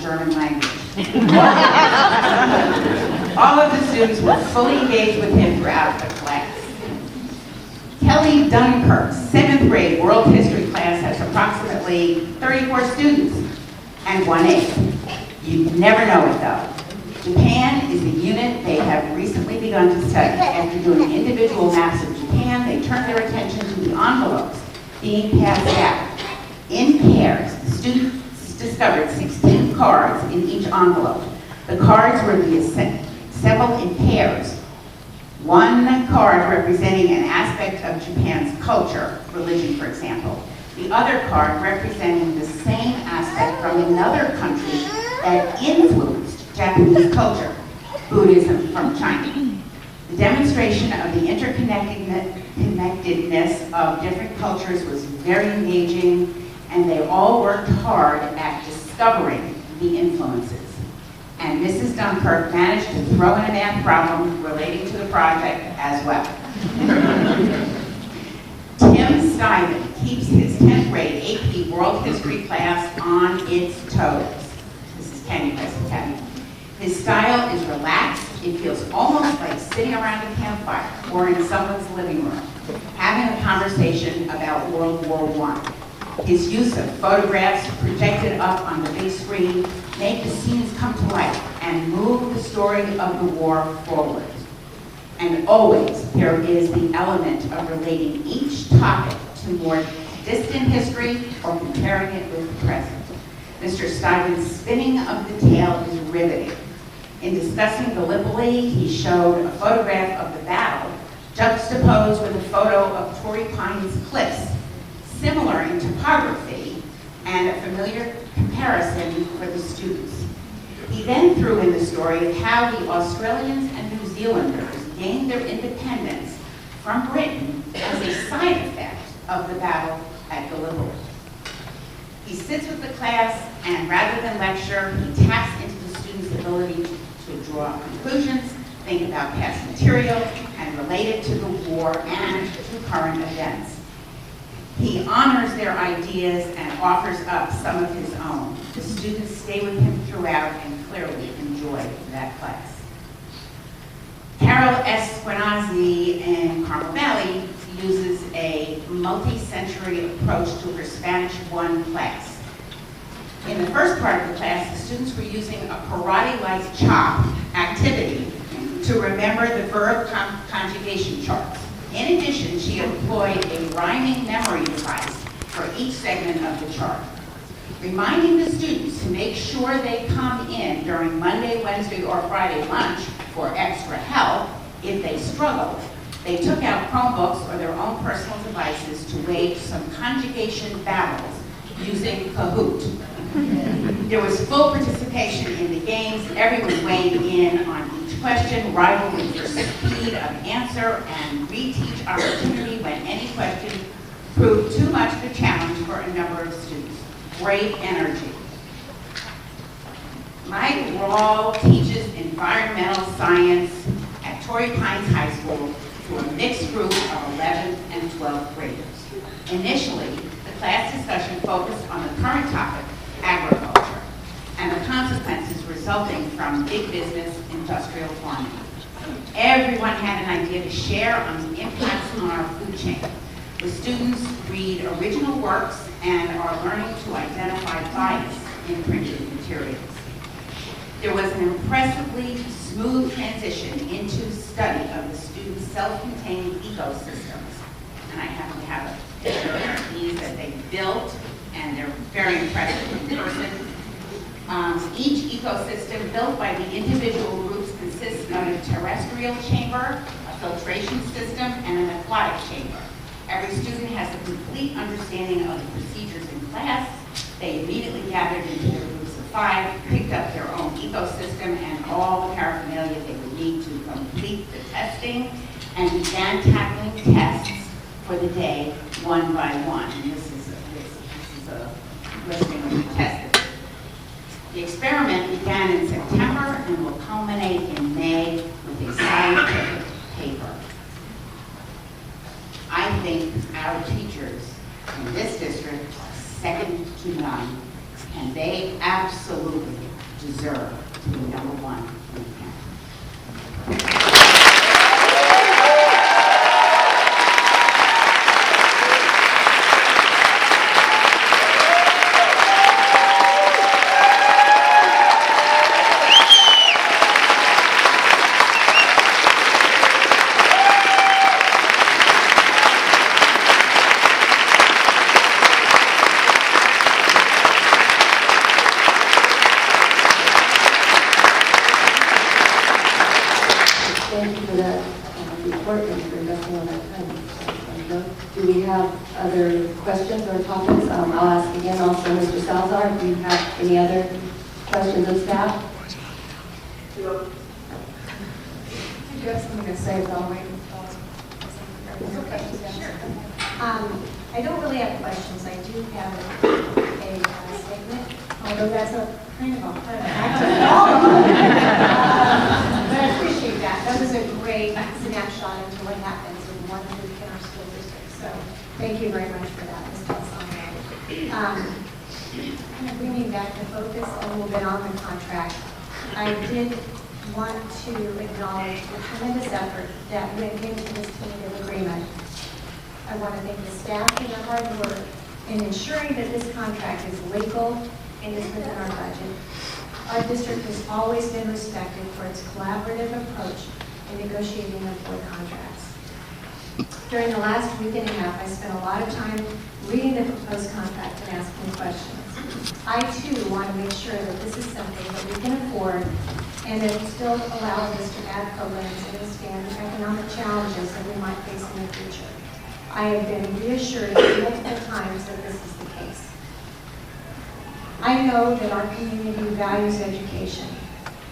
the German language. All of the students were fully engaged with him throughout the class. Kelly Dunkirk's 7th grade world history class has approximately 34 students and 1/8. You'd never know it though. Japan is the unit they have recently begun to study. After doing individual maps of Japan, they turned their attention to the envelopes being passed out. In pairs, the students discovered 16 cards in each envelope. The cards were assembled in pairs. One card representing an aspect of Japan's culture, religion for example. The other card representing the same aspect from another country that influenced Japanese culture, Buddhism from China. The demonstration of the interconnectedness of different cultures was very engaging, and they all worked hard at discovering the influences. And Mrs. Dunkirk managed to throw in a math problem relating to the project as well. Tim Stuyven keeps his 10th grade AP World History class on its toes. This is Kenny, Kenny. His style is relaxed. It feels almost like sitting around a campfire or in someone's living room, having a conversation about World War I. His use of photographs projected up on the big screen make the scenes come to life and move the story of the war forward. And always there is the element of relating each topic to more distant history or comparing it with the present. Mr. Stuyven's spinning of the tale is riveting. In discussing Gallipoli, he showed a photograph of the battle juxtaposed with a photo of Torrey Pines cliffs, similar in topography and a familiar comparison for the students. He then threw in the story of how the Australians and New Zealanders gained their independence from Britain as a side effect of the battle at Gallipoli. He sits with the class and rather than lecture, he taps into the students' ability to draw conclusions, think about past material, and relate it to the war and to current events. He honors their ideas and offers up some of his own. The students stay with him throughout and clearly enjoy that class. Carol Esquenazi in Carmel Valley uses a multi-sensory approach to her Spanish 1 class. In the first part of the class, the students were using a karate-like chop activity to remember the verb conjugation charts. In addition, she employed a rhyming memory device for each segment of the chart, reminding the students to make sure they come in during Monday, Wednesday, or Friday lunch for extra help if they struggled. They took out Chromebooks or their own personal devices to wage some conjugation battles using Kahoot. There was full participation in the games. Everyone weighed in on each question, rivaling for speed of answer, and reteach opportunity when any question proved too much of a challenge for a number of students. Great energy. Mike Rawl teaches environmental science at Torrey Pines High School to a mixed group of 11th and 12th graders. Initially, the class discussion focused on the current topic, agriculture, and the consequences resulting from big business industrial farming. Everyone had an idea to share on the impacts on our food chain. The students read original works and are learning to identify bias in printed materials. There was an impressively smooth transition into study of the students' self-contained ecosystems. And I happen to have a picture of these that they built, and they're very impressive in person. Each ecosystem built by the individual groups consists of a terrestrial chamber, a filtration system, and an aquatic chamber. Every student has a complete understanding of the procedures in class. They immediately gathered into their groups of 5, picked up their own ecosystem and all the paraphernalia they would need to complete the testing, and began tackling tests for the day one by one. And this is a listing of the tests. The experiment began in September and will culminate in May with a scientific paper. I think our teachers in this district are second to none, and they absolutely deserve to be number one in the county. Thank you for that report and for investing all that time. Do we have other questions or topics? I'll ask again also Mr. Salazar, do you have any other questions of staff? Do you have something to say about waiting? I don't really have questions. I do have a statement, although that's a kind of a but I appreciate that. That was a great snapshot into what happens when one group in our school district. So thank you very much for that, Ms. Balsamo. Kind of bringing back the focus a little bit on the contract, I did want to acknowledge the tremendous effort that went into this tentative agreement. I want to thank the staff for their hard work in ensuring that this contract is legal and is within our budget. Our district has always been respected for its collaborative approach in negotiating employee contracts. During the last week and a half, I spent a lot of time reading the proposed contract and asking questions. I too want to make sure that this is something that we can afford and that it still allows us to add programs and withstand economic challenges that we might face in the future. I have been reassured multiple times that this is the case. I know that our community values education.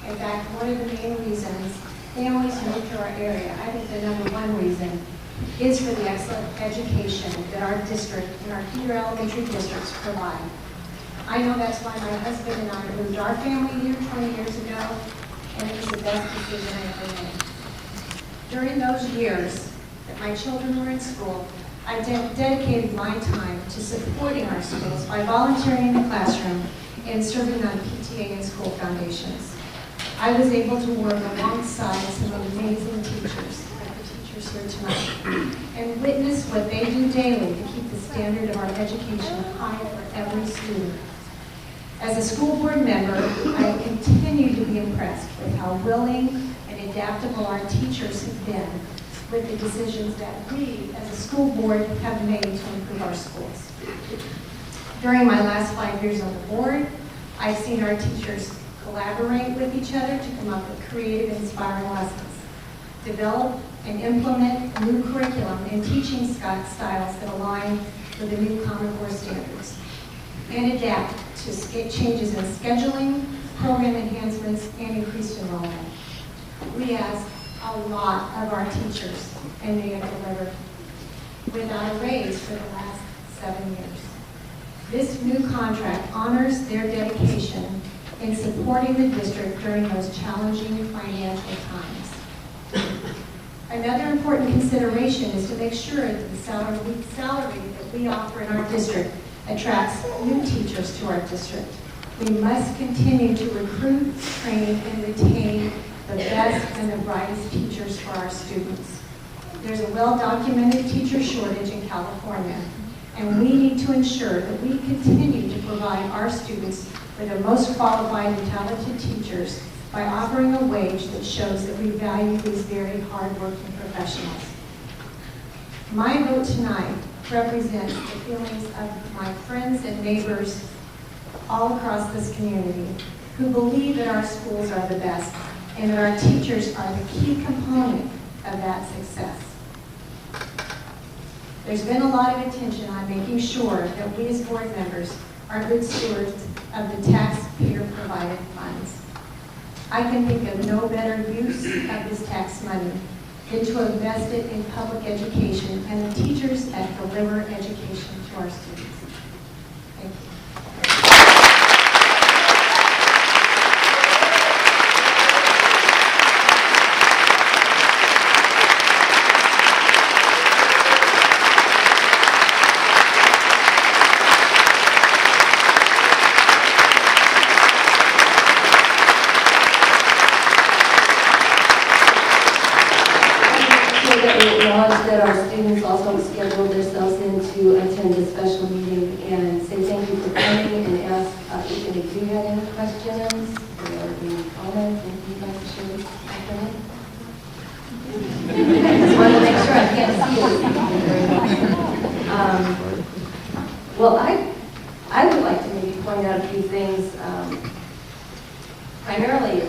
In fact, one of the main reasons families move to our area, I think the number one reason, is for the excellent education that our district and our feeder elementary districts provide. I know that's why my husband and I moved our family here 20 years ago, and it was the best decision I ever made. During those years that my children were in school, I dedicated my time to supporting our schools by volunteering in the classroom and serving on PTA and school foundations. I was able to work alongside some amazing teachers, like the teachers here tonight, and witness what they do daily to keep the standard of our education high for every student. As a school board member, I continue to be impressed with how willing and adaptable our teachers have been with the decisions that we, as a school board, have made to improve our schools. During my last 5 years on the board, I've seen our teachers collaborate with each other to come up with creative, inspiring lessons, develop and implement new curriculum and teaching styles that align with the new Common Core standards, and adapt to changes in scheduling, program enhancements, and increased enrollment. We ask a lot of our teachers, and they have delivered without a raise for the last 7 years. This new contract honors their dedication in supporting the district during those challenging financial times. Another important consideration is to make sure that the salary that we offer in our district attracts new teachers to our district. We must continue to recruit, train, and retain the best and the brightest teachers for our students. There's a well-documented teacher shortage in California, and we need to ensure that we continue to provide our students with the most qualified and talented teachers by offering a wage that shows that we value these very hard-working professionals. My vote tonight represents the feelings of my friends and neighbors all across this community who believe that our schools are the best and that our teachers are the key component of that success. There's been a lot of attention on making sure that we as board members are good stewards of the taxpayer-provided funds. I can think of no better use of this tax money than to invest it in public education and the teachers that deliver education to our students. Thank you. acknowledge that our students also scheduled themselves in to attend this special meeting and say thank you for coming and ask if any of you had any questions or any comments, anything you'd like to share with us. I just wanted to make sure I can't see it. Well, I would like to maybe point out a few things. Primarily,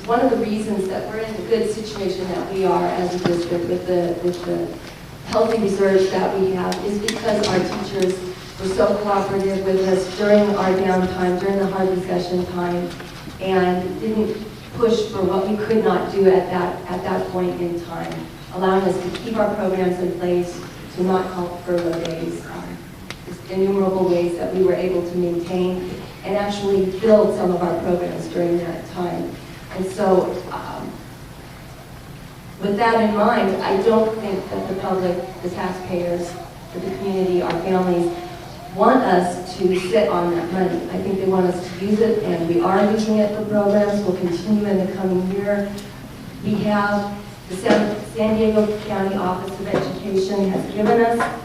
one of the reasons that we're in the good situation that we are as a district with the healthy reserves that we have is because our teachers were so cooperative with us during our downtime, during the hard recession time, and didn't push for what we could not do at that point in time, allowing us to keep our programs in place, to not call furlough days. Just innumerable ways that we were able to maintain and actually build some of our programs during that time. And so, with that in mind, I don't think that the public, the taxpayers, the community, our families, want us to sit on that money. I think they want us to use it, and we are using it for programs. We'll continue in the coming year. We have the San Diego County Office of Education has given us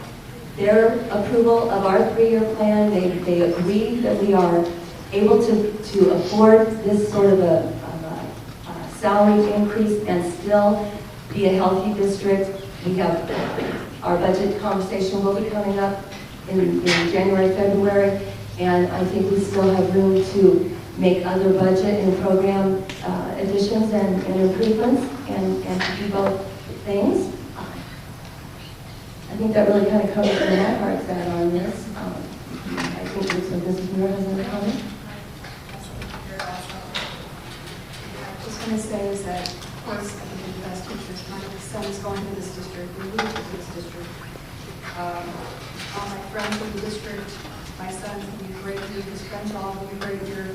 their approval of our 3-year plan. They agree that we are able to afford this sort of a salary increase and still be a healthy district. We have our budget conversation will be coming up in January, February, and I think we still have room to make other budget and program additions and improvements and to do both things. I think that really kind of covers where my heart's at on this. I think Mrs. Muir has another comment. Just want to say is that, of course, I think the best teachers, my son is going to this district, we moved to this district. All my friends in the district, my son will be great here, his friends all will be great here.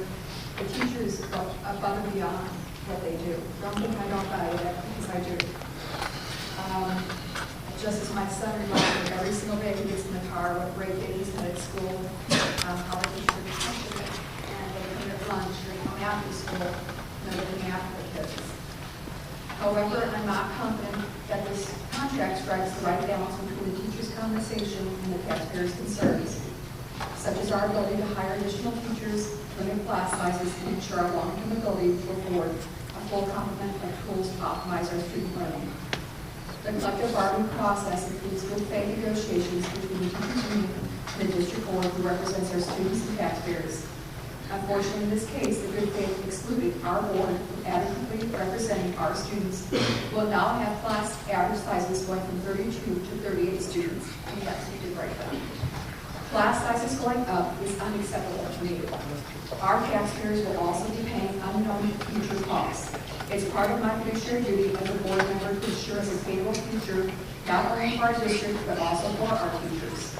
The teachers go above and beyond what they do. Don't think I don't value that, because I do. Just as my son reminds me every single day he gets in the car, what great day he's had at school, how the teacher is passionate, and they come at lunch, they come after school, they're looking after the kids. However, I'm not confident that this contract strikes the right balance between the teacher's compensation and the taxpayer's concerns, such as our ability to hire additional teachers, limit class sizes, and ensure our long-term ability to afford a full complement of tools to optimize our student learning. The collective bargaining process includes good faith negotiations between the teachers union and the district board who represents our students and taxpayers. Unfortunately, in this case, the good faith excluded our board from adequately representing our students will now have class average sizes going from 32 to 38 students. And yes, you did write that. Class sizes going up is unacceptable to me. Our taxpayers will also be paying unknown future costs. It's part of my fiduciary duty as a board member to ensure a sustainable future, not only for our district, but also for our teachers.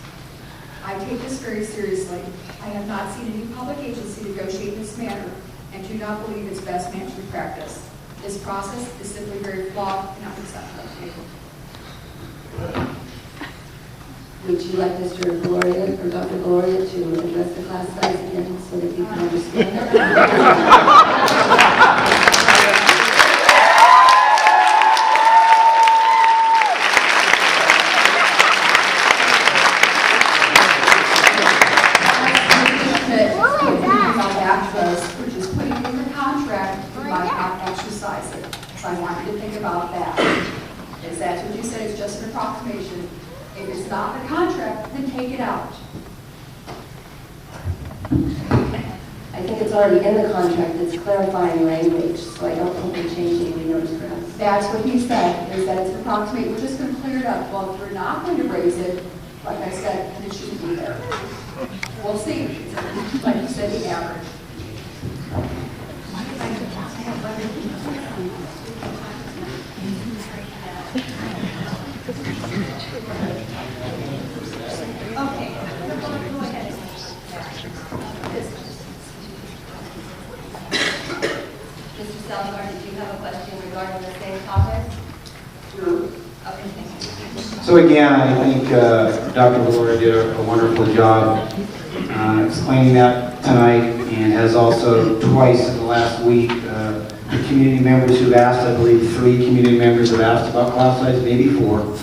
I take this very seriously. I have not seen any public agency negotiate in this manner and do not believe it's best management practice. This process is simply very flawed and unacceptable to me. Would you like Mr. Gloria or Dr. Gloria to address the class size again so that you can understand it? Which is putting in the contract, you might not exercise it. So I want you to think about that. Is that what you said? It's just an approximation. If it's not the contract, then take it out. I think it's already in the contract. It's clarifying language, so I don't think we're changing any notice for us. That's what he said, is that it's an approximate. We're just going to clear it up. Well, if we're not going to raise it, like I said, then it shouldn't be there. We'll see. Like you said, the average. Okay, go ahead. Mr. Salazar, did you have a question regarding the same topic? Sure. Okay, thank you. So again, I think Dr. Valora did a wonderful job explaining that tonight. and has also twice in the last week, the community members who've asked, I believe 3 community members have asked about class size, maybe 4,